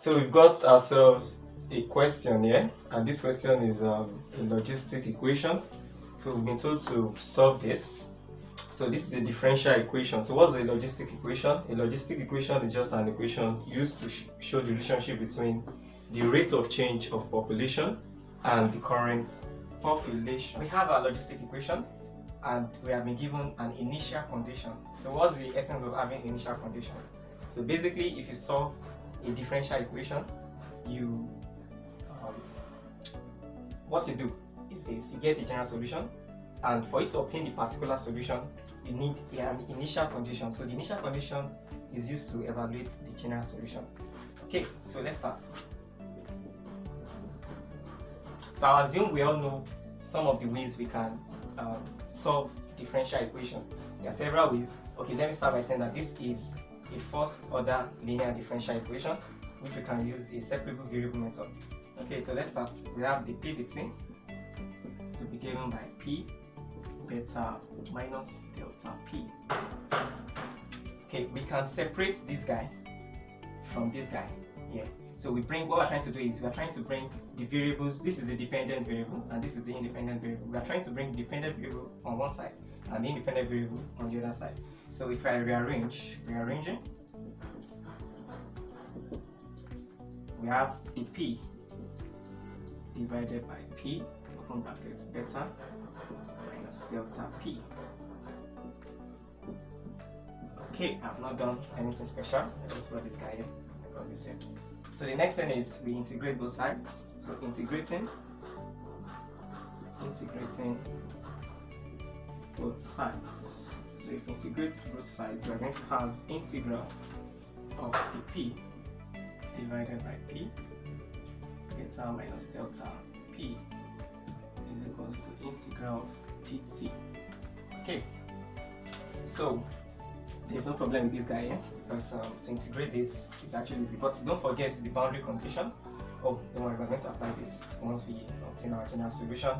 So we've got ourselves a question here, and this question is a logistic equation. So we've been told to solve this. So this is a differential equation. So what's a logistic equation? A logistic equation is just an equation used to show the relationship between the rate of change of population and the current population. We have our logistic equation, and we have been given an initial condition. So what's the essence of having initial condition? So basically, if you solve a differential equation, what you do is you get a general solution, and for you to obtain the particular solution, you need an initial condition. So the initial condition is used to evaluate the general solution. Okay, so let's start. So I assume we all know some of the ways we can solve differential equation. There are several ways. Okay, let me start by saying that this is a first order linear differential equation, which we can use a separable variable method. Okay, so let's start. We have the p dt to be given by p beta minus delta p. Okay, we can separate this guy from this guy. Yeah. So what we're trying to do is we're trying to bring the variables. This is the dependent variable and this is the independent variable. We are trying to bring the dependent variable on one side and the independent variable on the other side. So if I rearranging, we have the p divided by p, open brackets, beta minus delta p. Okay, I've not done anything special. I just brought this guy here. I got this here. So the next thing is we integrate both sides. So integrating both sides. So if we integrate both sides, we are going to have integral of the p divided by p beta minus delta p is equals to integral of dt. Okay, so there's no problem with this guy here because to integrate this is actually easy, but don't forget the boundary condition. Oh, don't worry, we're going to apply this once we obtain our general solution.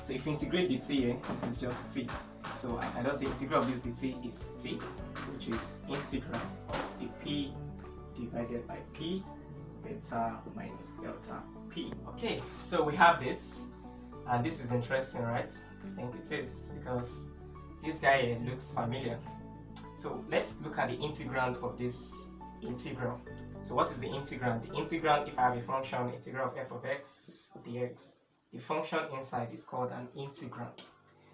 So if we integrate dt here, this is just t. So I just say integral of this dt is t, which is integral of the p divided by p beta minus delta p. Okay, so we have this, and this is interesting, right? I think it is, because this guy here looks familiar. So let's look at the integrand of this integral. So what is the integrand? The integrand, if I have a function, integral of f of x dx, the function inside is called an integrand.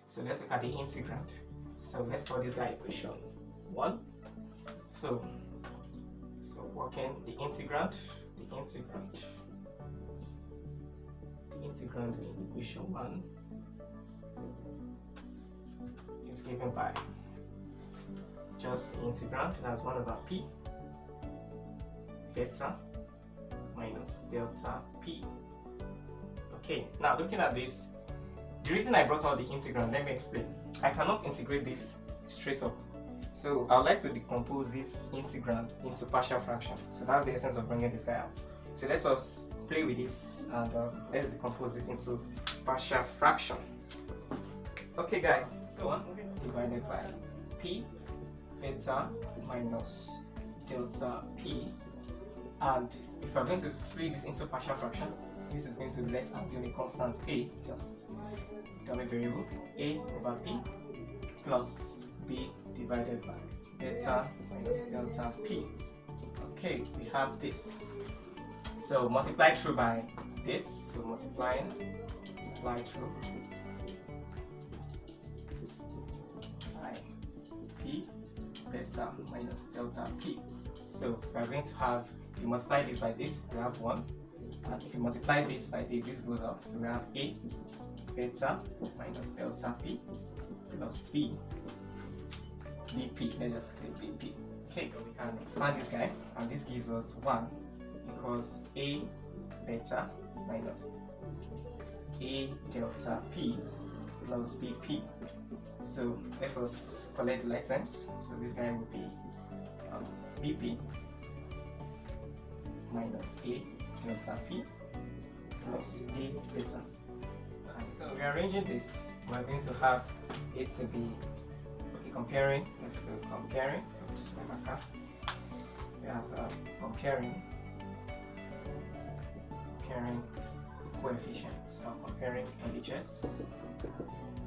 So let's look at the integrand. So let's call this guy equation 1. So working the integrand in equation 1 is given by just the integrand, that's 1 over p beta minus delta p. Okay, now looking at this, the reason I brought out the integrand, let me explain. I cannot integrate this straight up, so I would like to decompose this integrand into partial fraction. So that's the essence of bringing this guy out. So let us play with this and let's decompose it into partial fraction. Okay guys, so divided by p beta minus delta p, and if we're going to split this into partial fraction, this is going to be, let's assume a constant a, just dummy variable, a over p plus b divided by beta minus delta p. Okay, we have this. So multiply through by this, so multiply through by p beta minus delta p. So we are going to have, if you multiply this by this, we have 1, and if you multiply this by this goes out. So we have a beta minus delta p plus b bp. Let's just click bp. Okay, so we can expand this guy, and this gives us 1 equals a beta minus a delta p plus bp. So let us collect the like terms. So this guy will be bp minus a delta p plus a beta. So rearranging this, we're going to have it to be, okay, comparing. Let's go comparing. Oops, my marker. We have comparing coefficients of comparing LHS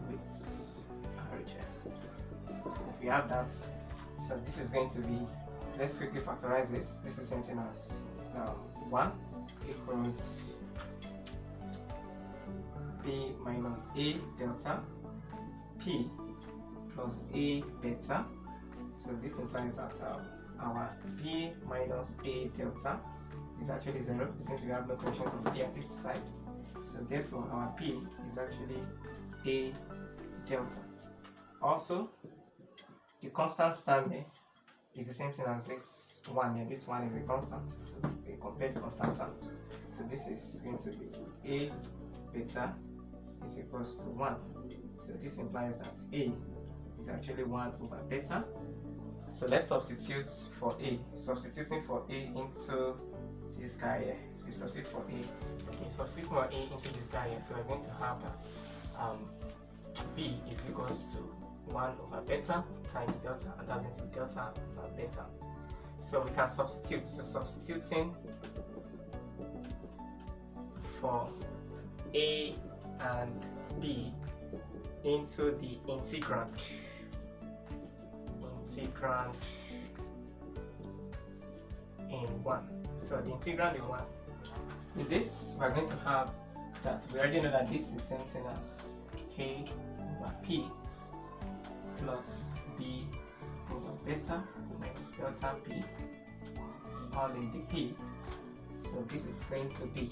with RHS. So if we have that, so this is going to be, let's quickly factorize this. This is something as 1 equals B minus A delta P plus A beta. So this implies that our B minus A delta is actually 0 since we have no coefficients of P at this side. So therefore our P is actually A delta. Also, the constant term here is the same thing as this one here. This one is a constant, so we compare the constant terms. So this is going to be A beta is equals to 1. So this implies that A is actually 1 over beta. So let's substitute for A. Substituting for A into this guy here. So we substitute for A. Okay, substitute for A into this guy here. So we're going to have that B is equals to 1 over beta times delta, and that's going to be delta over beta. So we can substitute. So substituting for A and B into the integrand in 1. So the integrand in 1. With this, we're going to have that we already know that this is something as A over P plus B over beta minus delta P all in the P. So this is going to be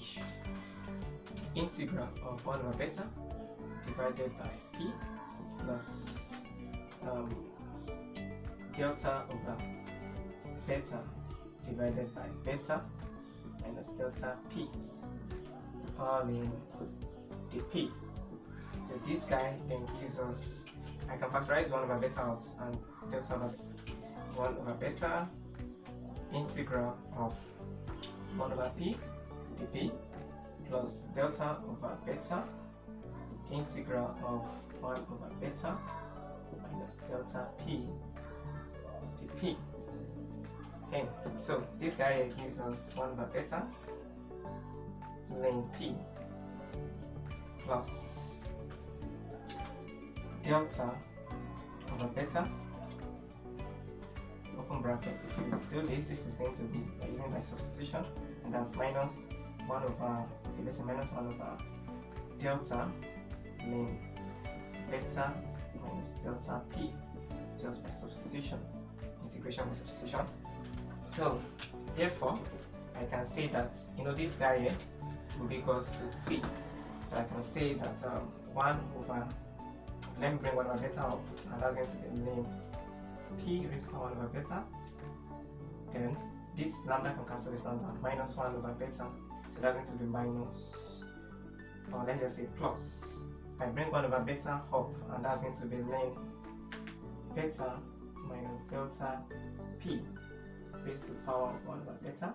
integral of 1 over beta divided by P plus delta over beta divided by beta minus delta P all in the P. So this guy then gives us, I can factorize 1 over beta out, and delta over 1 over beta integral of 1 over P dP plus delta over beta integral of 1 over beta minus delta P dP. Okay, so this guy gives us 1 over beta ln P plus delta over beta open bracket. If you do this, this is going to be using my substitution, and that's minus 1 over, okay, let's say minus 1 over delta ln beta minus delta P, just by substitution, integration by substitution. So therefore I can say that, you know, this guy here will be equals to T. So I can say that 1 over, let me bring 1 over beta up, and that's going to be ln P raised to 1 over beta. Then this lambda can cancel this lambda, minus 1 over beta. So that's going to be minus, or let's just say plus. If I bring 1 over beta up, and that's going to be ln beta minus delta P raised to the power of 1 over beta.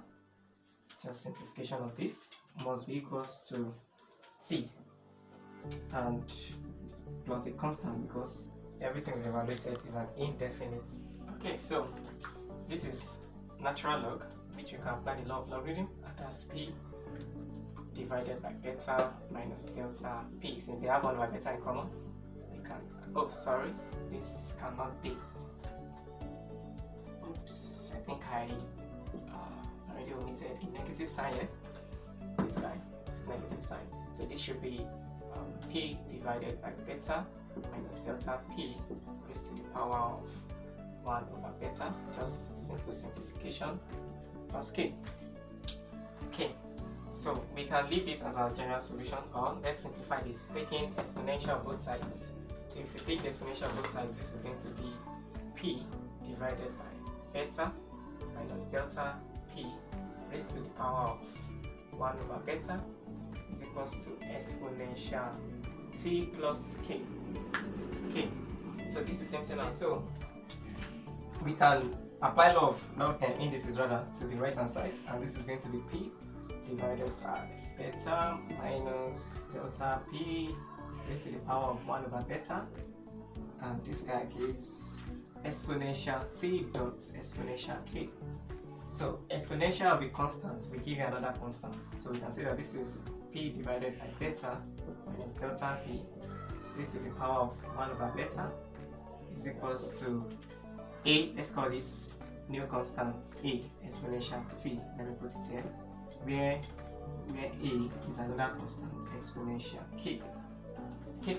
Just simplification of this must be equals to T and plus a constant, because everything we've evaluated is an indefinite. Okay, so this is natural log, which you can apply the law of logarithm, and that's P divided by beta minus delta P. Since they have 1 over beta in common, they can, oh sorry, this cannot be, oops, I think I already omitted a negative sign here. This guy, this negative sign. So this should be P divided by beta minus delta P raised to the power of 1 over beta. Just simple simplification plus K. Okay, so we can leave this as our general solution, or let's simplify this, taking exponential both sides. So if we take the exponential both sides, this is going to be P divided by beta minus delta P raised to the power of 1 over beta is equals to exponential T plus K. Okay, so this is something else. So we can apply law of indices rather to the right hand side, and this is going to be P divided by beta minus delta P raised to the power of 1 over beta, and this guy gives exponential T dot exponential K. So exponential will be constant, we give you another constant. So we can say that this is p divided by beta minus delta p. This to the power of 1 over beta is equals to a, let's call this new constant a, exponential t. Let me put it here, where a is another constant, exponential k. Okay,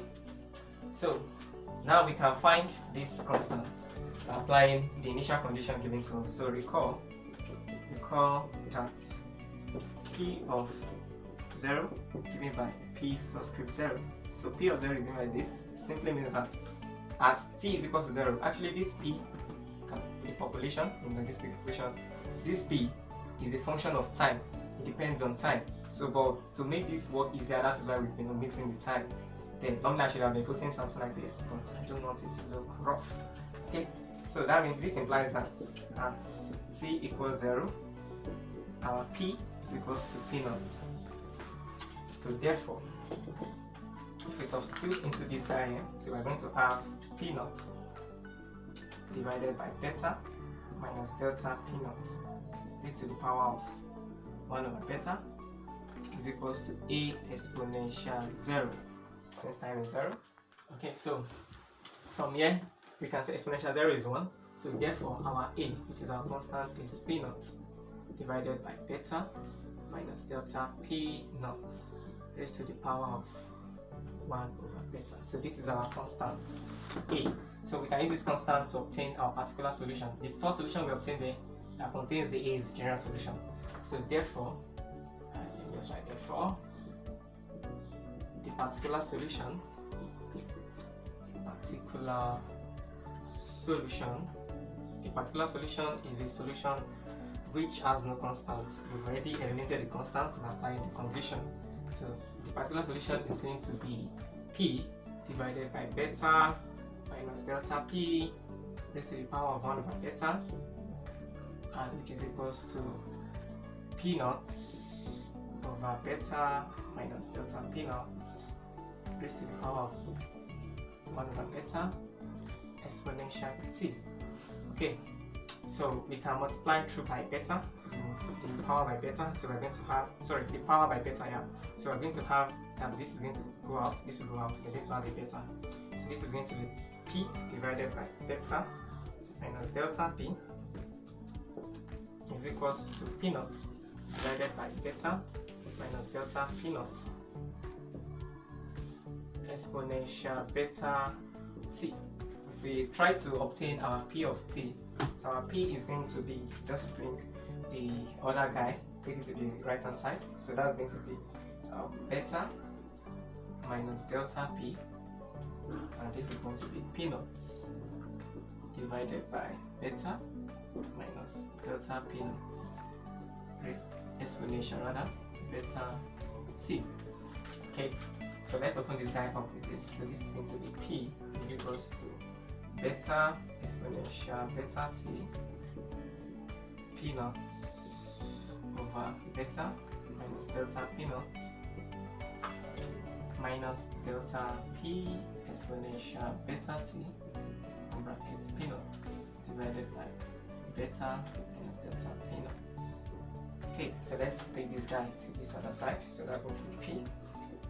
so now we can find this constant applying the initial condition given to us. So recall that p of 0 is given by p subscript 0. So p of 0 is given by this. It simply means that at t is equal to 0, actually this p, the population in the logistic equation, this p is a function of time. It depends on time. So but to make this work easier, that is why we've been omitting the time. Then normally I should have been putting something like this, but I don't want it to look rough. Okay, so that means this implies that at t equals 0, our p is equals to p naught. So therefore, if we substitute into this guy here, so we're going to have p naught divided by beta minus delta p naught raised to the power of 1 over beta is equals to a exponential 0, since time is 0. Okay, so from here we can say exponential 0 is 1. So therefore our a, which is our constant, is p naught divided by beta minus delta p naught raised to the power of 1 over beta. So this is our constant a. So we can use this constant to obtain our particular solution. The first solution we obtained there that contains the a is the general solution. So therefore, let me just write therefore, the particular solution is a solution which has no constant. We've already eliminated the constant by applying the condition. So the particular solution is going to be p divided by beta minus delta p raised to the power of 1 over beta, and which is equals to p naught over beta minus delta p naught raised to the power of 1 over beta exponential t. Okay, so we can multiply through by beta, the power by beta. So we're going to have, sorry, the power by beta, yeah. So we're going to have, this is going to go out, this will go out, and this will have a beta. So this is going to be p divided by beta minus delta p is equals to p naught divided by beta minus delta p naught exponential beta t. If we try to obtain our p of t, so our p is going to be, just bring the other guy, take it to the right hand side. So that's going to be beta minus delta p, and this is going to be p naught divided by beta minus delta p naught exponential rather beta t. Okay, so let's open this guy up with this. So this is going to be p is equals to beta exponential beta t p naught over beta minus delta p naught minus delta p exponential beta t in bracket p naught divided by beta minus delta p naught. Okay, so let's take this guy to this other side. So that's going to be p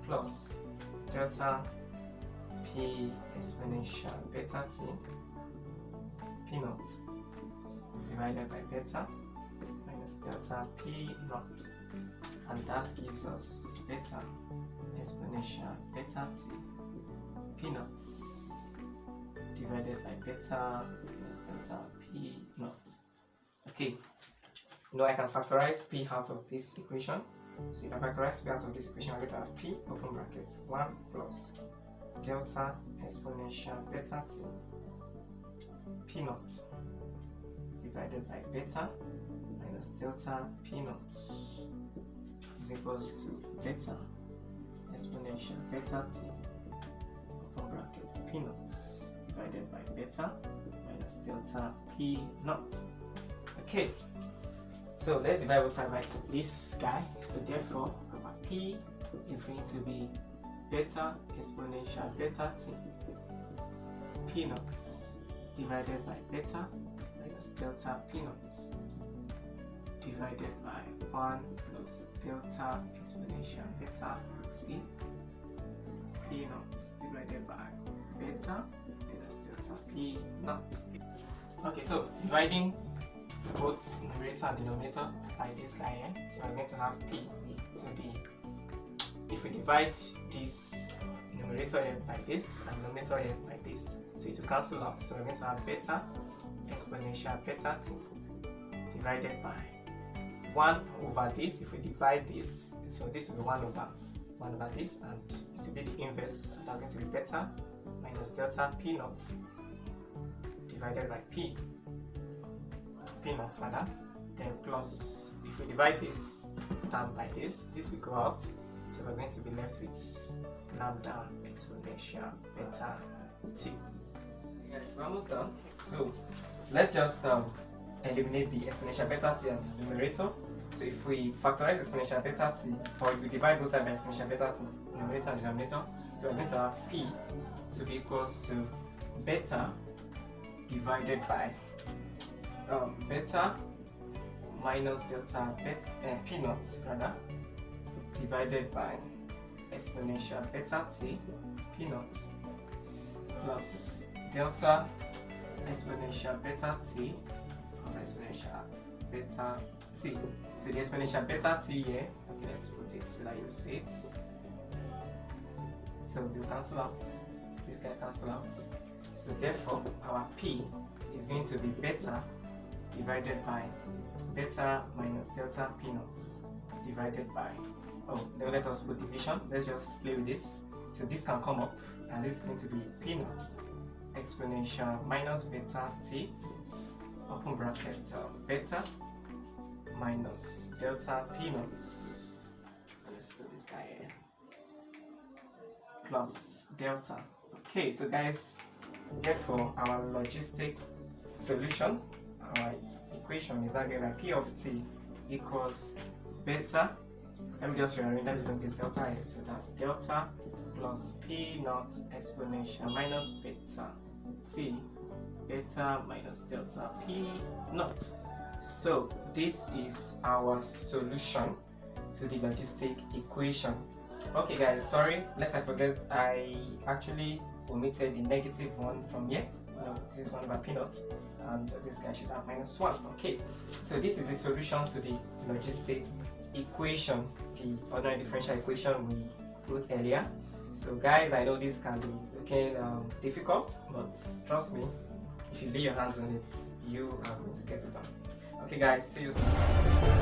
plus delta p exponential beta t p naught divided by beta minus delta p naught, and that gives us beta exponential beta t p naught divided by beta minus delta p naught. Okay, now I can factorize p out of this equation. So if I factorize p out of this equation, I'm going to have p open bracket 1 plus delta exponential beta t p naught divided by beta minus delta p naught is equals to beta exponential beta t open bracket p naught divided by beta minus delta p naught. Okay, so let's divide both sides by this guy. So therefore our p is going to be beta exponential beta t p naught divided by beta minus delta p naught divided by 1 plus delta exponential beta t p naught divided by beta minus delta p naught. Okay, so dividing both numerator and denominator by this guy here, so we're going to have p to be, if we divide this numerator here by this and denominator here by this, so it will cancel out. So we're going to have beta exponential beta t divided by 1 over this. If we divide this, so this will be 1 over this, and it will be the inverse, and that's going to be beta minus delta p naught divided by p naught rather, then plus, if we divide this term by this will go out, so we're going to be left with lambda exponential beta t. Guys, we're almost done. So let's just eliminate the exponential beta t and the numerator. So if we factorize exponential beta t, or if we divide both sides by exponential beta t, numerator and denominator, so we're going to have p to be equals to beta divided by beta minus delta beta p naught rather divided by exponential beta t p naught plus delta exponential beta t over exponential beta t. So the exponential beta t here, okay, let's put it so that you see it. So they'll cancel out, this guy cancel out. So therefore our p is going to be beta divided by beta minus delta p naught divided by, then let us put division, let's just play with this. So this can come up, and this is going to be p naught exponential minus beta t open bracket beta minus delta p naught, let's put this guy here, plus delta. Okay, so guys, therefore our logistic solution, our equation is now given by p of t equals beta, let me just rearrange, let's bring this delta here, so that's delta plus p naught exponential minus beta t beta minus delta p naught. So this is our solution to the logistic equation. Okay guys, sorry, lest I forget, I actually omitted the negative one from here. This is 1 over p naught, and this guy should have -1. Okay, so this is the solution to the logistic equation, the ordinary differential equation we wrote earlier. So guys, I know this can be looking difficult, but trust me, if you lay your hands on it, you are going to get it done. Okay guys, see you soon.